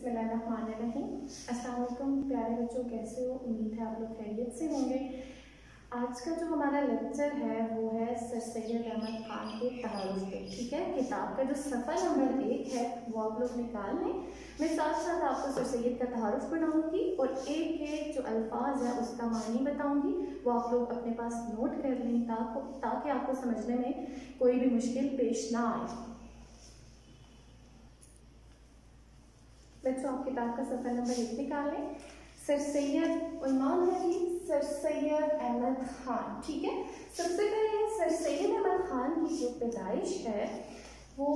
बिस्मिल्लाहिर्रहमानिर्रहीम। अस्सलाम वालेकुम प्यारे बच्चों, कैसे हो? उम्मीद है आप लोग खैरियत से होंगे। आज का जो हमारा लेक्चर है वो है सर सैयद अहमद ख़ान के तआरुफ़ पे। ठीक है, किताब का जो सफ़ा नंबर 1 है वो आप लोग निकाल लें। मैं साथ साथ आपको सर सैयद का तआरुफ़ पढ़ाऊँगी और एक एक जो अल्फाज है उसका मानी बताऊँगी, वो आप लोग अपने पास नोट कर लें ताकि आपको समझने में कोई भी मुश्किल पेश ना आए। बच्चों, आप किताब का सफ़ा नंबर 1 निकाल लें। सर सैयद उन्मान है जी सर सैयद अहमद ख़ान। ठीक है, सबसे पहले सर सैयद अहमद ख़ान की जो पैदाइश है वो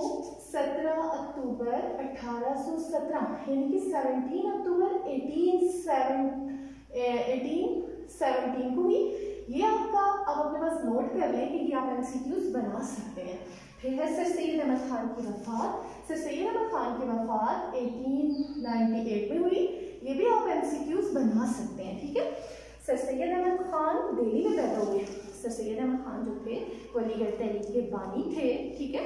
17 अक्टूबर 1817 यानी कि 17 अक्टूबर 1817 को हुई। ये आपका अब अपने पास नोट कर लें कि आप MCQs बना सकते हैं। फिर है सर सैयद अहमद ख़ान की वफ़ात। सर सैयद अहमद ख़ान की वफ़ात 1898 में हुई। ये भी आप MCQs बना सकते हैं। ठीक है, सर सैयद अहमद ख़ान दिल्ली में पैदा हुए। सर सैयद अहमद ख़ान जो थे वो अलीगढ़ तहरीक के बानी थे। ठीक है,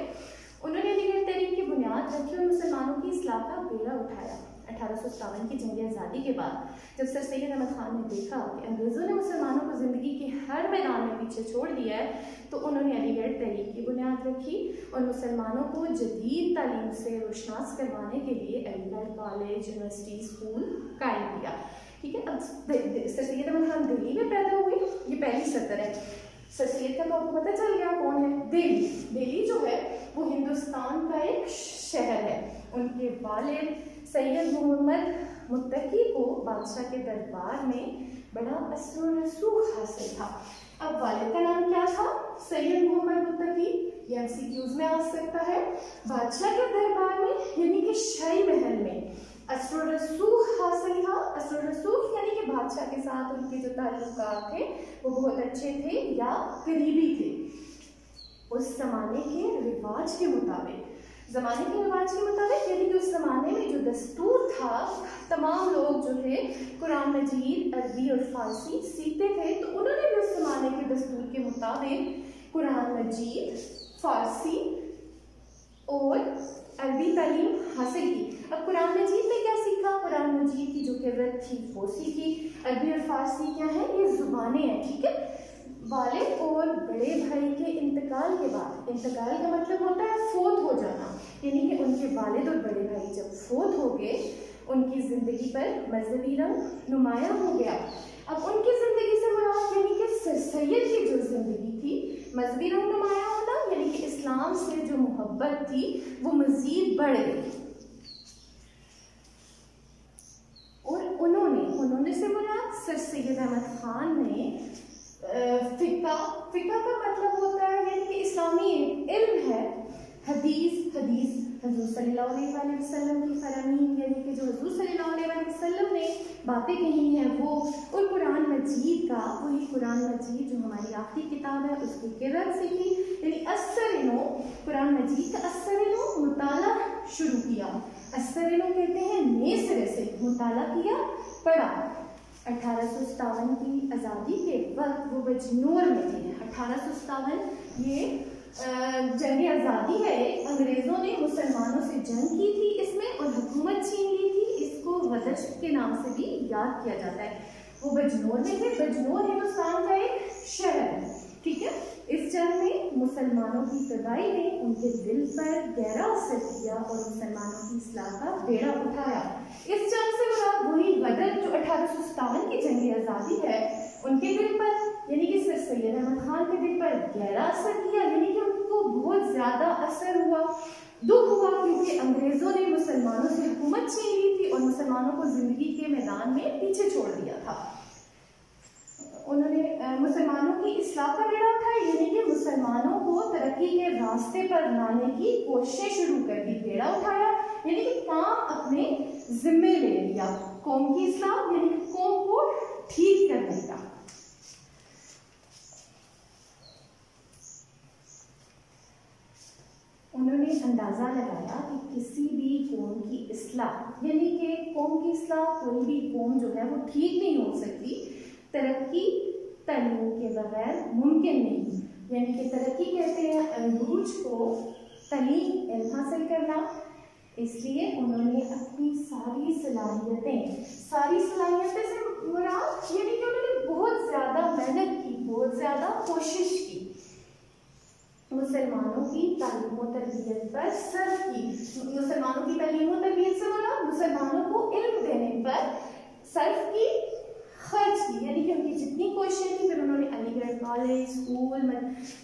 उन्होंने अलीगढ़ तहरीक की बुनियाद रखी और मुसलमानों की इस्लाह का बेड़ा उठाया। 1857 की जंग आज़ादी के बाद जब सर सैयद अहमद ख़ान ने देखा कि अंग्रेज़ों ने मुसलमानों को ज़िंदगी के हर मैदान में पीछे छोड़ दिया है, तो उन्होंने अलीगढ़ तहरीक की बुनियाद रखी और मुसलमानों को जदीद तालीम से रोशनास करवाने के लिए अलीगढ़ कॉलेज, यूनिवर्सिटी, स्कूल कायम किया। ठीक है, अब सर सैयद अहमद ख़ान दिल्ली में पैदा हुए, ये पहली सतर है। सर सैयद का तो आपको पता चल गया कौन है। दिल्ली, दिल्ली जो है वो हिंदुस्तान का एक शहर है। उनके वालिद सैयद मोहम्मद मुत्तकी को बादशाह के दरबार में बड़ा असर रसूख हासिल था। अब वालिद का नाम क्या था? सैयद मोहम्मद मुत्तकी। ये MCQs में आ सकता है। बादशाह के दरबार में यानी कि शाही महल में असर रसूख हासिल था। असर रसूख यानी कि बादशाह के साथ उनके जो ताल्लुकात थे वो बहुत अच्छे थे या करीबी थे। उस जमाने के रिवाज के मुताबिक यानी कि उस जमाने में जो दस्तूर था, तमाम लोग जो थे कुरान मजीद अरबी और फारसी सीखते थे, तो उन्होंने भी उस जमाने के दस्तूर के मुताबिक कुरान मजीद, फारसी और अरबी तालीम हासिल की। अब कुरान मजीद में क्या सीखा? कुरान मजीद की जो क़िरात थी वो सीखी। अरबी और फारसी क्या है? ये ज़ुबानें हैं। ठीक है, वालिद और बड़े भाई के इंतकाल के बाद, इंतकाल का मतलब होता है फोत हो जाना, यानी कि उनके वालिद और बड़े भाई जब फोत हो गए, उनकी ज़िंदगी पर मजहबी रंग नुमाया हो गया। अब उनकी ज़िंदगी से मुराद यानी कि सर सैयद की जो ज़िंदगी थी, मजहबी रंग नुमाया होना यानी कि इस्लाम से जो मोहब्बत थी वो मज़ीद बढ़ गई। और उन्होंने से मुराद सर सैयद अहमद ख़ान ने फ़िक़्ह का मतलब होता है यानी कि इस्लामी इल्म है। हदीस हुज़ूर सल्लल्लाहु अलैहि वसल्लम की फरामीन यानी कि जो हुज़ूर सल्लल्लाहु अलैहि वसल्लम ने बातें कही हैं वो, और कुरान मजीद का वही कुरान मजीद जो हमारी आखिरी किताब है उसकी क़िरात सीखी, यानी असरिनो कुरान मजीद का असरिनो मुताला शुरू किया। असरिनो कहते हैं नए सिरे से मुताला किया, पढ़ा। 1857 की आज़ादी के वक्त वो बजनूर में थे। 1857 ये जंग आज़ादी है। अंग्रेज़ों ने मुसलमानों से जंग की थी इसमें और हुकूमत छीन ली थी। इसको गदश के नाम से भी याद किया जाता है। वो बजनूर में थे। बजनूर हिंदुस्तान का एक शहर है। ठीक है, इस जंग में मुसलमानों की तबाही ने उनके दिल पर गहरा असर किया और मुसलमानों की इस्लाह का बेड़ा उठाया। इस जंग से मुराद वही गदर जो 1857 की जंग आज़ादी है उनके दिल पर यानी कि सर सैयद अहमद ख़ान के दिल पर गहरा असर किया, यानी कि उनको बहुत ज़्यादा असर हुआ, दुख हुआ, क्योंकि अंग्रेज़ों ने मुसलमानों से हुकूमत छीन ली थी और मुसलमानों को ज़िंदगी के मैदान में पीछे छोड़ दिया था। उन्होंने मुसलमानों की इस्लाह का बेड़ा उठाया यानी कि मुसलमानों को तरक्की के रास्ते पर लाने की कोशिश शुरू कर दी। बेड़ा उठाया यानी कि काम अपने जिम्मे ले लिया। कौम की इस्लाह यानी कि कौम को ठीक करने का। उन्होंने अंदाज़ा लगाया कि किसी भी कौम की इस्लाह यानी कि कौम की इस्लाह, कोई भी कौम जो है वो ठीक नहीं हो सकती तरक्की तालीम के बगैर मुमकिन नहीं। यानी कि तरक्की कहते हैं अरूज को तालीम इल्म हासिल करना, इसलिए उन्होंने अपनी सारी सलाहियतें से मुराद ये नहीं कि उन्होंने बहुत ज़्यादा मेहनत की, बहुत ज़्यादा कोशिश की, मुसलमानों की तालीम व तरबियत पर सर्फ की। मुसलमानों की तालीम व तरबियत से मुराद मुसलमानों को इल्म देने पर सर्फ की, खर्च की, यानी कि उनकी जितनी कोशिशें थी। फिर उन्होंने अलीगढ़ कॉलेज, स्कूल,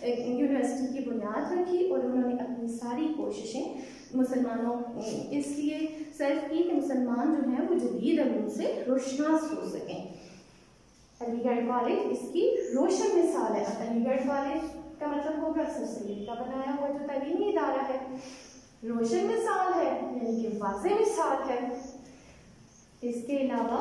यूनिवर्सिटी की बुनियाद रखी और उन्होंने अपनी सारी कोशिशें मुसलमानों इसलिए सर्फ की कि मुसलमान जो हैं वो जदीद इल्म से रोशनास हो सकें। अलीगढ़ कॉलेज इसकी रोशन मिसाल है। अलीगढ़ कॉलेज का मतलब होगा सर सैयद का बनाया हुआ जो तालीमी इदारा है, रोशन मिसाल है यानी कि वाज़ेह मिसाल है। इसके अलावा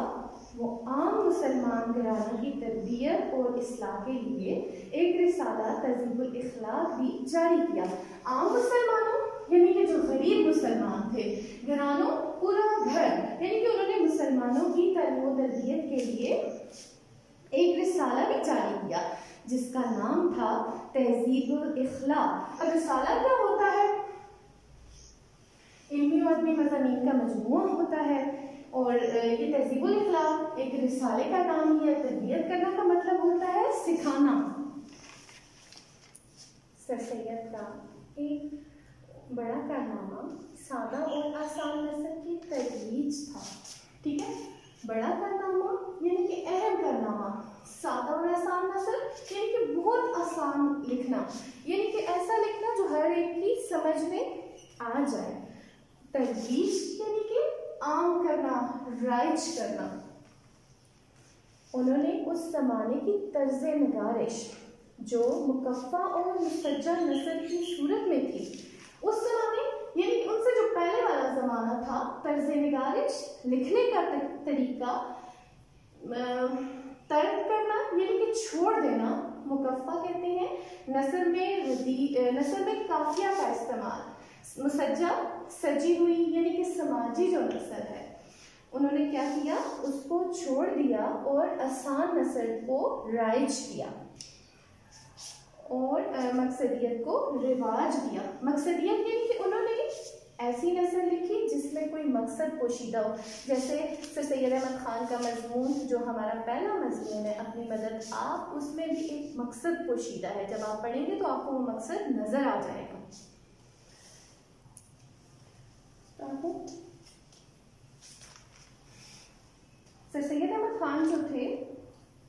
वो आम मुसलमान घरानों की तरबियत और इस्लाह के लिए एक रिसाला तहज़ीबुल इखलाक भी जारी किया। आम मुसलमानों यानी कि जो गरीब मुसलमान थे, घरानों पूरा घर, यानी कि उन्होंने मुसलमानों की तालीम और तरबियत के लिए एक रिसाला भी जारी किया जिसका नाम था तहज़ीबुल इखलाक। अब रिसाला क्या होता है? इल्मी और अदबी मज़ामीन का मजमूआ होता है और ये तहज़ीबुल इखलाक एक रिसाले का नाम ही है। तरबियत करना का मतलब होता है सिखाना। सर सैयद का एक बड़ा कारनामा सादा और आसान नस्ल की तजवीज़ था। ठीक है, बड़ा कारनामा यानी कि अहम कारनामा, सादा और आसान नस्ल यानी कि बहुत आसान लिखना, यानी कि ऐसा लिखना जो हर एक की समझ में आ जाए। तजवीज़ यानी कि आम करना, राइज करना। उन्होंने उस ज़माने की तर्ज़ निगारिश जो मुकफ़ा और मुसज्जा नस्ल की सूरत में थी, उस ज़माने यानी कि उनसे जो पहले वाला ज़माना था, तर्ज़ निगारिश लिखने का तरीका तर्क करना यानी कि छोड़ देना, मुकफ़ा कहते हैं। नस्ल में काफिया का इस्तेमाल, मुसज्जा सजी हुई यानी कि समाजी जो नस्ल है, उन्होंने क्या किया, उसको छोड़ दिया और आसान नस्ल को राइज किया और मकसदियत को रिवाज दिया। मकसदियत यानी कि उन्होंने ऐसी नस्ल लिखी जिसमें कोई मकसद पोशीदा हो। जैसे सर सैयद अहमद खान का मजमून जो हमारा पहला मजमून है, अपनी मदद आप, उसमें भी एक मकसद पोशीदा है। जब आप पढ़ेंगे तो आपको वो मकसद नजर आ जाएगा। सर सैयद अहमद खान जो थे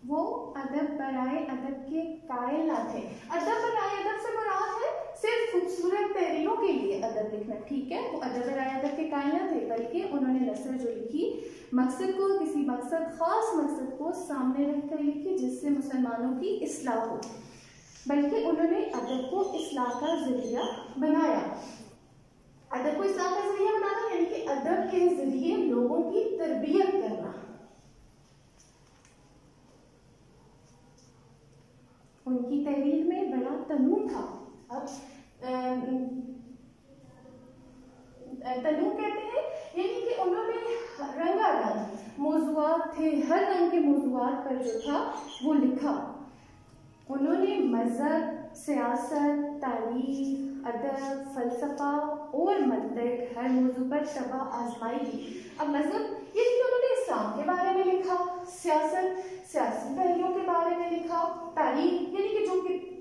वो अदब बराए अदब के कायल ना थे। अदब बराए अदब से मुराद है सिर्फ खूबसूरत तहरीरों के लिए अदब लिखना, ठीक है, वो अदब बराए अदब के कायल ना थे, बल्कि उन्होंने नस्र जो लिखी मकसद को, किसी मकसद, खास मकसद को सामने रखकर लिखी जिससे मुसलमानों की इस्लाह हो, बल्कि उन्होंने अदब को इस्लाह का जरिया बनाया। अदब को इस्लाह का जरिया बनाना यानी कि अदब के जरिए लोगों की तरबियत करना। उनकी तहरीर में बड़ा तनू था। अब तनू कहते हैं यानी कि उन्होंने रंगारंग मौज़ूआत थे, हर रंग के मौज़ूआत पर जो था वो लिखा। उन्होंने मज़हब, सियासत, तारीख, अदब, फ़लसफ़ा और मंतिक हर मौजू पर तबा आजमाई की। अब मज़हब यानी कि उन्होंने इस्लाम के बारे में लिखा, सियासत, सियासी पहलुओं के बारे में लिखा, तारीख यानी कि जो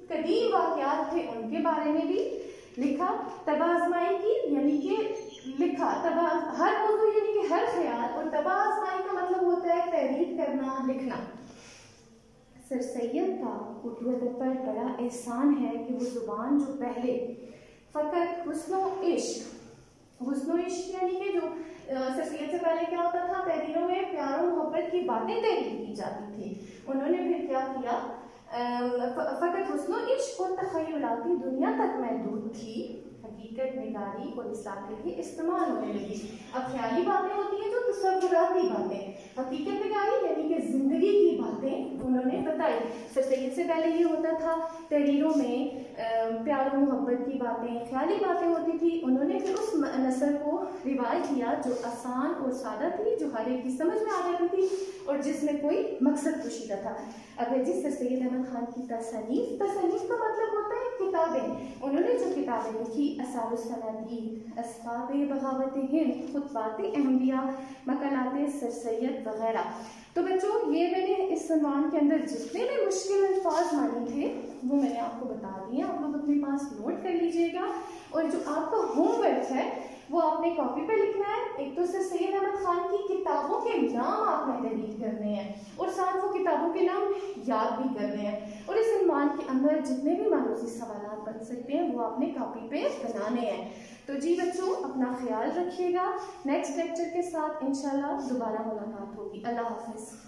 कदीम वाक़यात थे उनके बारे में भी लिखा, तबा आजमाई की यानी कि लिखा, तबा हर मौजू यानी कि हर ख्याल, और तबा आजमाई का मतलब होता है तहरीर करना, लिखना। सर सैयद का उर्दू अदब पर बड़ा एहसान है कि वो ज़ुबान जो पहले फ़कत हुस्न इश्क यानी कि जो सर सैयद से पहले क्या होता था, तहरीरों में प्यार और मोहब्बत की बातें तहरीर की जाती थी। उन्होंने फिर क्या किया, फ़कत हुस्न इश्क और तख़य्युलाती दुनिया तक महदूद थी, हकीकत निगारी और इस्लाह के लिए इस्तेमाल होने लगी। अब ख्याली बातें होती हैं जो तसव्वुराती बातें, हकीकत निगारी यानी कि ज़िंदगी की बातें उन्होंने बताई। सर सैयद से पहले ये होता था, तहरीरों में प्यार और मोहब्बत की बातें, ख्याली बातें होती थी। उन्होंने फिर उस नस्ल नज़र को रिवाइज किया जो आसान और सादा थी, जो हर एक की समझ में आने वाली थी और जिसमें कोई मकसद पोशीदा था। अगर जी सर सैयद अहमद खान की तसनीफ का मतलब होता है किताबें। उन्होंने जो किताबें लिखी, असारुस्सनादीद, अस्बाब बगावत हिंद, खुतबात अहमदिया, मकानात सर सैयद वगैरह। तो बच्चों ये मैंने इस सन्मान के अंदर जितने भी मुश्किल अल्फाज माने थे वो मैंने आपको बता दिए। आप लोग अपने पास नोट कर लीजिएगा और जो आपका होमवर्क है वो आपने कॉपी पे लिखना है। एक तो सर सैयद अहमद खान की किताबों के नाम आपने तहरीर करने हैं और साथ वो किताबों के नाम याद भी करने हैं और इस सन्मान के अंदर जितने भी मानूसी सवाल बन सकते हैं वो आपने कॉपी पे बनाने हैं। तो जी बच्चों अपना ख्याल रखिएगा। नेक्स्ट लेक्चर के साथ इंशाल्लाह दोबारा मुलाकात होगी। अल्लाह हाफिज़।